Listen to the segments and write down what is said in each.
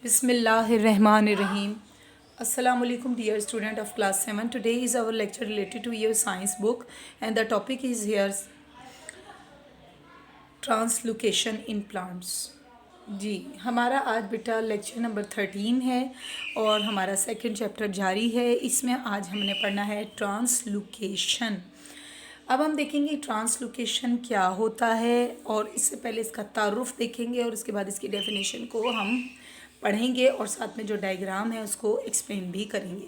Bismillahirrahmanirrahim. Assalamu alaikum dear student of class 7. Today is our lecture related to your science book and the topic is here translocation in plants. जी हमारा आज बेटा lecture number 13 है और हमारा second chapter जारी है। इसमें आज हमने पढ़ना है ट्रांसलोकेशन। अब हम देखेंगे ट्रांसलोकेशन क्या होता है और इससे पहले इसका तारुफ देखेंगे और उसके बाद इसकी डेफिनेशन को हम पढ़ेंगे और साथ में जो डायग्राम है उसको एक्सप्लेन भी करेंगे।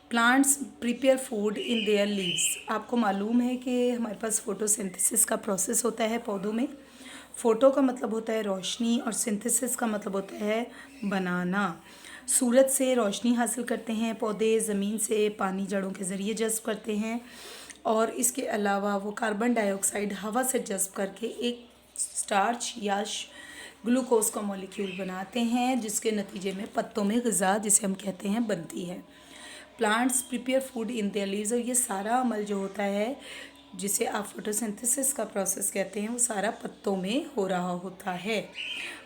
Plants prepare food in their leaves. आपको मालूम है कि हमारे पास फोटोसिंथेसिस का प्रोसेस होता है पौधों में। फ़ोटो का मतलब होता है रोशनी और सिंथेसिस का मतलब होता है बनाना। सूरज से रोशनी हासिल करते हैं पौधे, ज़मीन से पानी जड़ों के ज़रिए जज़्ब करते हैं और इसके अलावा वो कार्बन डाइऑक्साइड हवा से जज़्ब करके एक स्टार्च या ग्लूकोज का मॉलिक्यूल बनाते हैं जिसके नतीजे में पत्तों में ग़िज़ा जिसे हम कहते हैं बनती है। Plants prepare food in their leaves और ये सारा अमल जो होता है जिसे आप फोटोसिंथेसिस का प्रोसेस कहते हैं वो सारा पत्तों में हो रहा होता है।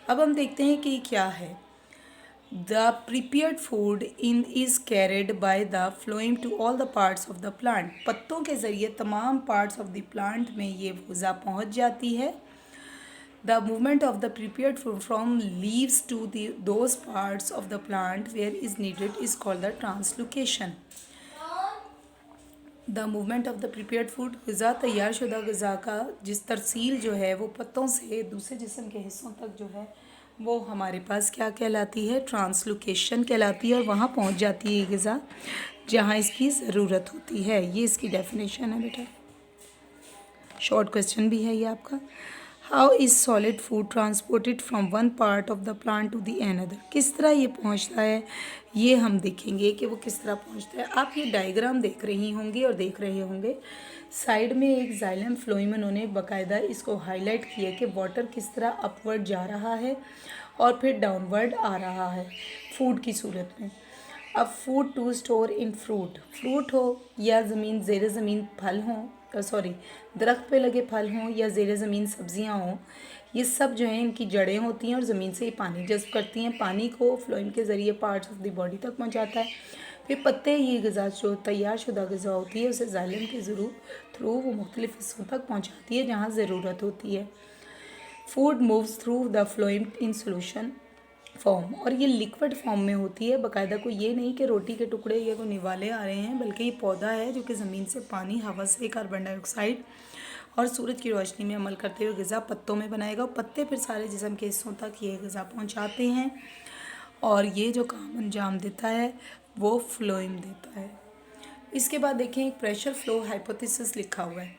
अब हम देखते हैं कि क्या है। The prepared food in is carried by the phloem to all the parts of the plant. पत्तों के ज़रिए तमाम पार्ट्स ऑफ द प्लांट में ये ग़िज़ा पहुंच जाती है। The movement of the prepared food from leaves to those parts of the plant where is needed is called the translocation. The movement of the prepared food ग़िज़ा तैयार शुदा ग़िज़ा का जिस तरसील जो है वो पत्तों से दूसरे जिस्म के हिस्सों तक जो है वो हमारे पास क्या कहलाती है, ट्रांसलोकेशन कहलाती है और वहाँ पहुँच जाती है ग़िज़ा जहाँ इसकी ज़रूरत होती है। ये इसकी डेफिनेशन है बेटा। शॉर्ट क्वेश्चन भी है ये आपका। How is solid food transported from one part of the plant to the another. किस तरह ये पहुंचता है ये हम देखेंगे कि वो किस तरह पहुंचता है। आप ये डायग्राम देख रही होंगी और देख रहे होंगे साइड में एक जाइलम फ्लोएम उन्होंने बाकायदा इसको हाईलाइट किया कि वाटर किस तरह अपवर्ड जा रहा है और फिर डाउनवर्ड आ रहा है फूड की सूरत में। अब food to store in fruit हो या ज़मीन ज़ेर ज़मीन फल हों दरख्त पे लगे फल हों या ज़ेर ज़मीन सब्जियां हों, ये सब जो हैं इनकी जड़ें होती हैं और ज़मीन से ही पानी जज़्ब करती हैं। पानी को फ्लोएम के ज़रिए पार्ट्स ऑफ द बॉडी तक पहुंचाता है। फिर पत्ते ये ग़िज़ा जो तैयार शुदा ग़िज़ा होती है उसे जाइलम के थ्रू वो मुख्तलिफ़ हिस्सों तक पहुँचाती है जहाँ ज़रूरत होती है। Food moves through the phloem in solution form और ये लिक्विड फॉर्म में होती है। बाकायदा कोई ये नहीं कि रोटी के टुकड़े या कोई निवाले आ रहे हैं, बल्कि ये पौधा है जो कि ज़मीन से पानी, हवा से कार्बन डाइऑक्साइड और सूरज की रोशनी में अमल करते हुए ग़िज़ा पत्तों में बनाएगा और पत्ते फिर सारे जिस्म के हिस्सों तक ये ग़िज़ा पहुंचाते हैं और ये जो काम अंजाम देता है वो फ्लोएम देता है। इसके बाद देखें एक प्रेशर फ्लो हाइपोथेसिस लिखा हुआ है।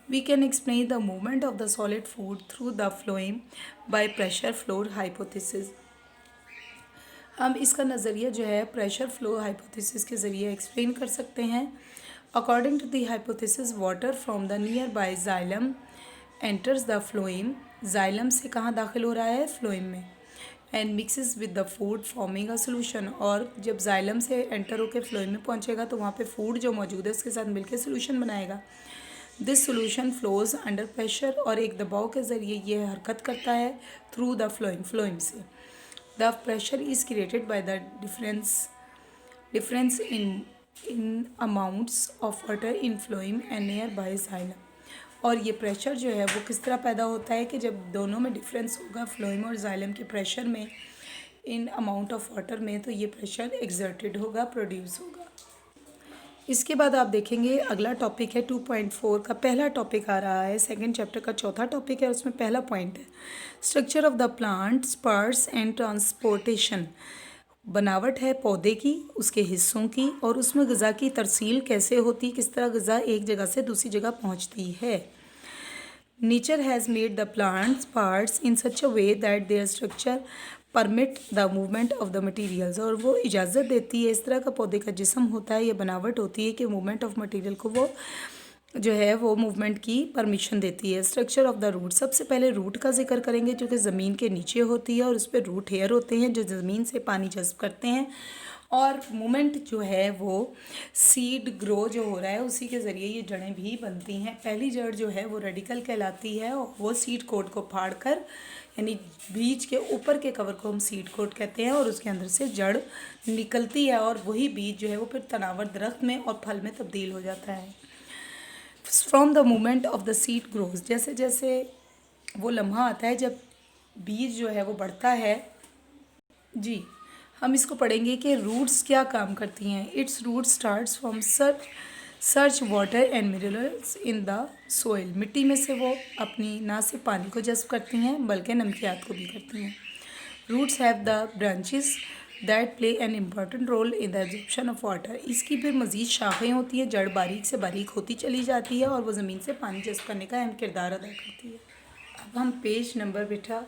We can explain the movement of the solid food through the phloem by pressure flow hypothesis. हम इसका नज़रिया जो है प्रेशर फ्लो हाइपोथेसिस के ज़रिए एक्सप्लेन कर सकते हैं। According to the hypothesis water from the nearby xylem enters the phloem. Xylem से कहाँ दाखिल हो रहा है, फ्लोएम में, and mixes with the food forming a solution. और जब जाइलम से एंटर होकर फ्लोएम में पहुँचेगा तो वहाँ पे फूड जो मौजूद है उसके साथ मिलकर सोल्यूशन बनाएगा। This solution flows under pressure और एक दबाव के ज़रिए ये हरकत करता है थ्रू द फ्लोएम से। The pressure is created by the difference in amounts of water in phloem and nearby xylem। और ये प्रेशर जो है वो किस तरह पैदा होता है कि जब दोनों में डिफरेंस होगा फ्लोएम और जाइलम के प्रेशर में, इन अमाउंट ऑफ वाटर में, तो ये प्रेशर एक्सर्टेड होगा, प्रोड्यूस होगा। इसके बाद आप देखेंगे अगला टॉपिक है 2.4 का पहला टॉपिक आ रहा है, सेकंड चैप्टर का चौथा टॉपिक है। उसमें पहला पॉइंट है structure of the plants parts and transportation. बनावट है पौधे की, उसके हिस्सों की और उसमें ग़िज़ा की तरसील कैसे होती, किस तरह ग़िज़ा एक जगह से दूसरी जगह पहुंचती है। Nature has made the plants parts in such a way that there structure permit the movement of the materials. और वो इजाज़त देती है, इस तरह का पौधे का जिस्म होता है, ये बनावट होती है कि मूवमेंट ऑफ मटेरियल को वो जो है वो मूवमेंट की परमिशन देती है। स्ट्रक्चर ऑफ द रूट, सबसे पहले रूट का जिक्र करेंगे जो कि ज़मीन के नीचे होती है और उस पर रूट हेयर होते हैं जो ज़मीन से पानी जज़्ब करते हैं। और मूवमेंट जो है वो सीड ग्रो जो हो रहा है उसी के ज़रिए ये जड़ें भी बनती हैं। पहली जड़ जो है वो रेडिकल कहलाती है और वो सीड कोड को फाड़ कर यानी बीज के ऊपर के कवर को हम सीड कोट कहते हैं, और उसके अंदर से जड़ निकलती है और वही बीज जो है वो फिर तनावर दरख्त में और फल में तब्दील हो जाता है। From the moment of the seed grows, जैसे जैसे वो लम्हा आता है जब बीज जो है वो बढ़ता है। जी, हम इसको पढ़ेंगे कि रूट्स क्या काम करती हैं। Its root starts from search water and minerals in the soil, मिट्टी में से वो अपनी ना सिर्फ पानी को जज़्ब करती हैं बल्कि नमकियात को भी करती हैं। Roots have the branches that play an important role in the absorption of water, इसकी फिर मज़ीद शाखें होती हैं, जड़ बारीक से बारीक होती चली जाती है और वो ज़मीन से पानी जज़्ब करने का अहम किरदार अदा करती है। अब हम पेज नंबर बेटा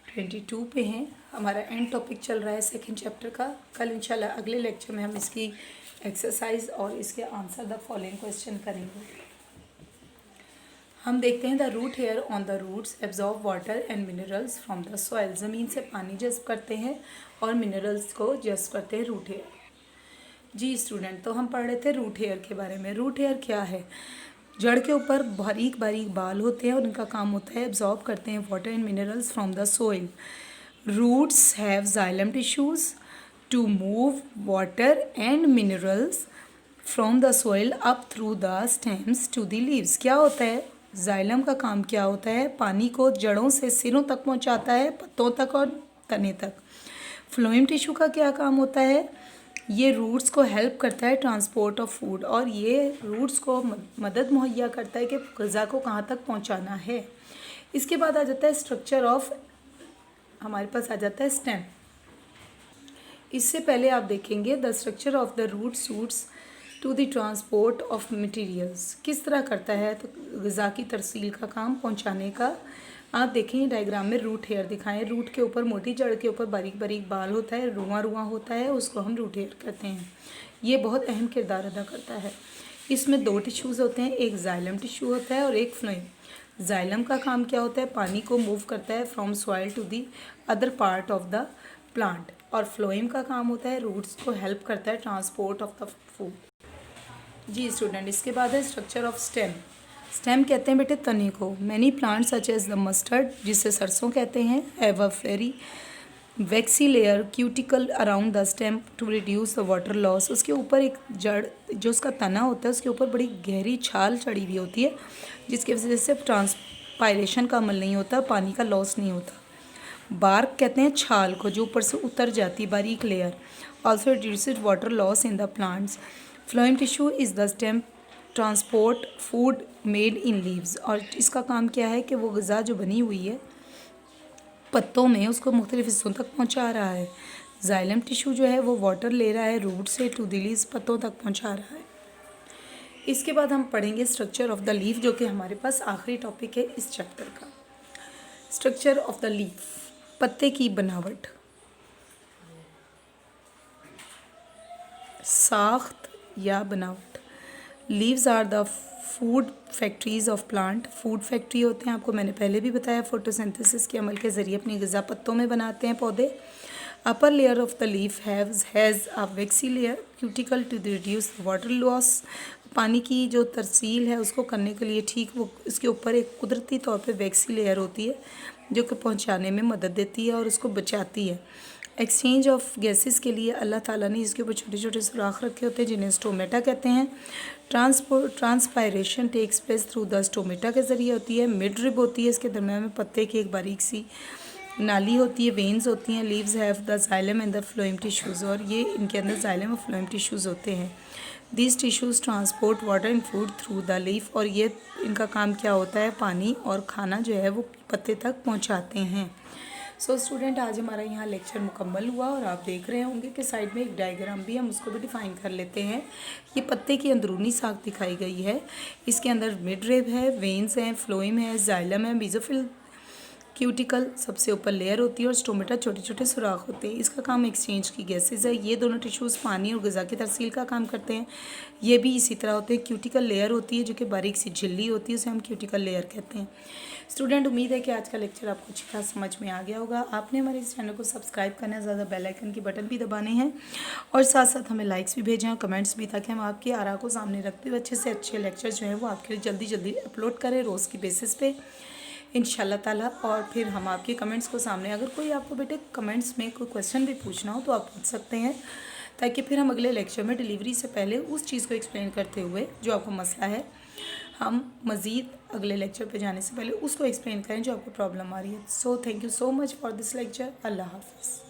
22 पे हैं। हमारा एंड टॉपिक चल रहा है सेकंड चैप्टर का। कल इंशाल्लाह अगले लेक्चर में हम इसकी एक्सरसाइज और इसके आंसर द फॉलोइंग क्वेश्चन करेंगे। हम देखते हैं the root hair on the roots absorb water and minerals from the soil, ज़मीन से पानी जज़्ब करते हैं और मिनरल्स को जज़्ब करते हैं रूट हेयर। जी स्टूडेंट, तो हम पढ़ रहे थे रूट हेयर के बारे में। रूट हेयर क्या है? जड़ के ऊपर बारीक बारीक बाल होते हैं और उनका काम होता है एब्जॉर्ब करते हैं water and minerals from the soil. Roots have xylem tissues to move water and minerals from the soil up through the stems to the leaves. क्या होता है? जाइलम का काम क्या होता है? पानी को जड़ों से सिरों तक पहुंचाता है, पत्तों तक और तने तक। फ्लोएम टिश्यू का क्या काम होता है? ये रूट्स को हेल्प करता है ट्रांसपोर्ट ऑफ फूड, और ये रूट्स को मदद मुहैया करता है कि ग़िज़ा को कहाँ तक पहुँचाना है। इसके बाद आ जाता है स्ट्रक्चर ऑफ, हमारे पास आ जाता है स्टेम। इससे पहले आप देखेंगे the structure of the root suits to the transport of materials, किस तरह करता है तो ग़िज़ा की तरसील का काम पहुँचाने का। आप देखें डायग्राम में रूट हेयर दिखाएं। रूट के ऊपर, मोटी जड़ के ऊपर बारीक बारीक बाल होता है, रुआं रुआं होता है, उसको हम रूट हेयर कहते हैं। ये बहुत अहम किरदार अदा करता है। इसमें दो टिश्यूज़ होते हैं, एक जाइलम टिश्यू होता है और एक फ्लोएम। जाइलम का काम क्या होता है? पानी को मूव करता है from soil to the other part of the plant, और फ्लोएम का काम होता है रूट्स को हेल्प करता है ट्रांसपोर्ट ऑफ द फूड। जी स्टूडेंट, इसके बाद है स्ट्रक्चर ऑफ स्टेम। स्टेम कहते हैं बेटे तने को। Many plants such as the mustard, जिसे सरसों कहते हैं, have a very waxy layer cuticle around the stem to reduce the water loss. उसके ऊपर एक जड़, जो उसका तना होता है, उसके ऊपर बड़ी गहरी छाल चढ़ी हुई होती है, जिसकी वजह से ट्रांसपायरेशन का अमल नहीं होता, पानी का लॉस नहीं होता। बार्क कहते हैं छाल को, जो ऊपर से उतर जाती है, बारीक layer. Also reduced water loss in the plants. Phloem tissue is the stem transport food made in leaves, और इसका काम क्या है कि वो ग़िज़ा जो बनी हुई है पत्तों में, उसको मुख्तलिफ हिस्सों तक पहुंचा रहा है। जाइलम टिश्यू जो है वो वाटर ले रहा है रूट से टू द लीव्स, पत्तों तक पहुंचा रहा है। इसके बाद हम पढ़ेंगे स्ट्रक्चर ऑफ द लीफ, जो कि हमारे पास आखिरी टॉपिक है इस चैप्टर का। स्ट्रक्चर ऑफ द लीफ, पत्ते की बनावट। साख्त या बनावट। Leaves are the food factories of plant. Food factory होते हैं, आपको मैंने पहले भी बताया, फोटोसिंथेसिस के अमल के ज़रिए अपनी ग़िज़ा पत्तों में बनाते हैं पौधे। Upper layer of the leaf has a waxy layer cuticle to reduce water loss. पानी की जो तरसील है उसको करने के लिए ठीक वो इसके ऊपर एक कुदरती तौर पे वैक्सी लेयर होती है, जो कि पहुंचाने में मदद देती है और उसको बचाती है। एक्सचेंज ऑफ गैसेस के लिए अल्लाह ताला ने इसके ऊपर छोटे छोटे सुराख रखे होते हैं, जिन्हें स्टोमेटा कहते हैं। Transpiration takes place through the stomata के ज़रिए होती है। मिड रिब होती है, इसके दरम्यान में पत्ते की एक बारीक सी नाली होती है, वेन्स होती हैं। Leaves have the xylem and the phloem tissues, और ये इनके अंदर जाइलम और फ्लोएम टिश्यूज़ होते हैं। This tissues transport water and food through the leaf, और ये इनका काम क्या होता है? पानी और खाना जो है वो पत्ते तक पहुँचाते हैं। सो स्टूडेंट, आज हमारा यहाँ लेक्चर मुकम्मल हुआ, और आप देख रहे होंगे कि साइड में एक डायग्राम भी, हम उसको भी डिफ़ाइन कर लेते हैं। ये पत्ते की अंदरूनी साख दिखाई गई है। इसके अंदर मिड रिब है, वेन्स हैं, फ्लोएम है, जाइलम है, मेसोफिल क्यूटिकल सबसे ऊपर लेयर होती है, और स्टोमेटा छोटे छोटे सुराख होते हैं। इसका काम एक्सचेंज की गैसेज है। ये दोनों टिश्यूज़ पानी और ग़िज़ा की तरसील का काम करते हैं। ये भी इसी तरह होते हैं। क्यूटिकल लेयर होती है जो कि बारीक सी झिल्ली होती है, उसे हम क्यूटिकल लेयर कहते हैं। स्टूडेंट, उम्मीद है कि आज का लेक्चर आपको अच्छी खास समझ में आ गया होगा। आपने हमारे इस चैनल को सब्सक्राइब करना है, ज़्यादा बेल आइकन की बटन भी दबाने हैं, और साथ साथ हमें लाइक्स भी भेजें और कमेंट्स भी, ताकि हम आपकी आरा को सामने रखते हुए अच्छे से अच्छे लेक्चर जो हैं वो आपके लिए जल्दी जल्दी अपलोड करें रोज़ की बेसिस पे। इंशाल्लाह ताला। और फिर हम आपके कमेंट्स को सामने, अगर कोई आपको बेटे कमेंट्स में कोई क्वेश्चन भी पूछना हो तो आप पूछ सकते हैं, ताकि फिर हम अगले लेक्चर में डिलीवरी से पहले उस चीज़ को एक्सप्लेन करते हुए जो आपको मसला है, हम मज़ीद अगले लेक्चर पे जाने से पहले उसको एक्सप्लेन करें जो आपको प्रॉब्लम आ रही है। So thank you so much for this lecture. अल्लाह हाफ़िज़।